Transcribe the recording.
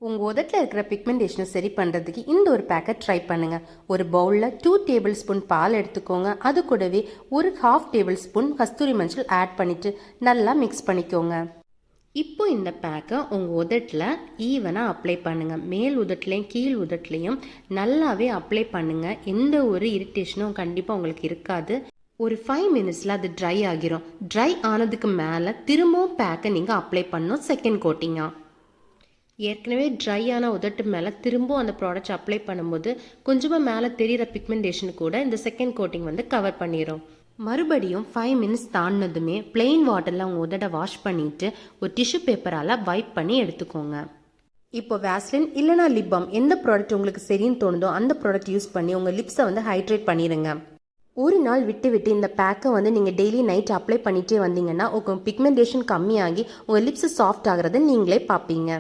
உங்கள் உதட்டில் இருக்கிற பிக்மெண்டேஷனை சரி பண்ணுறதுக்கு இந்த ஒரு பேக்கை ட்ரை பண்ணுங்கள். ஒரு பவுலில் 2 டேபிள் ஸ்பூன் பால் எடுத்துக்கோங்க. அது கூடவே ஒரு 1/2 டேபிள் ஸ்பூன் கஸ்தூரி மஞ்சள் ஆட் பண்ணிவிட்டு நல்லா மிக்ஸ் பண்ணிக்கோங்க. இப்போ இந்த பேக்கை உங்கள் உதட்டில் ஈவனாக அப்ளை பண்ணுங்கள். மேல் உதட்டுலையும் கீழ் உதட்டுலையும் நல்லாவே அப்ளை பண்ணுங்கள். எந்த ஒரு இரிட்டேஷனும் கண்டிப்பாக உங்களுக்கு இருக்காது. ஒரு 5 மினிட்ஸில் அது ட்ரை ஆகிரும். ட்ரை ஆனதுக்கு மேலே திரும்பவும் பேக்கை நீங்கள் அப்ளை பண்ணணும், செகண்ட் கோட்டிங்காக. ஏற்கனவே ட்ரையான உதட்டு மேலே திரும்பவும் அந்த ப்ராடக்ட் அப்ளை பண்ணும்போது கொஞ்சமாக மேலே தெரிகிற பிக்மெண்டேஷன் கூட இந்த செகண்ட் கோட்டிங் வந்து கவர் பண்ணிடும். மறுபடியும் 5 மினிட்ஸ் தாண்டினதுமே பிளெயின் வாட்டரில் உங்கள் உதட்டை வாஷ் பண்ணிவிட்டு ஒரு டிஷ்யூ பேப்பரால் வைப் பண்ணி எடுத்துக்கோங்க. இப்போ வேஸ்லின் இல்லைனா லிப் பாம் எந்த ப்ராடக்ட் உங்களுக்கு சரின்னு தோணுதோ அந்த ப்ராடக்ட் யூஸ் பண்ணி உங்கள் லிப்ஸை வந்து ஹைட்ரேட் பண்ணிடுங்க. ஒரு நாள் விட்டு இந்த பேக்கை வந்து நீங்கள் டெய்லி நைட் அப்ளை பண்ணிகிட்டே வந்தீங்கன்னா உங்கள் பிக்மெண்டேஷன் கம்மியாகி உங்கள் லிப்ஸ் சாஃப்ட் ஆகிறத நீங்களே பார்ப்பீங்க.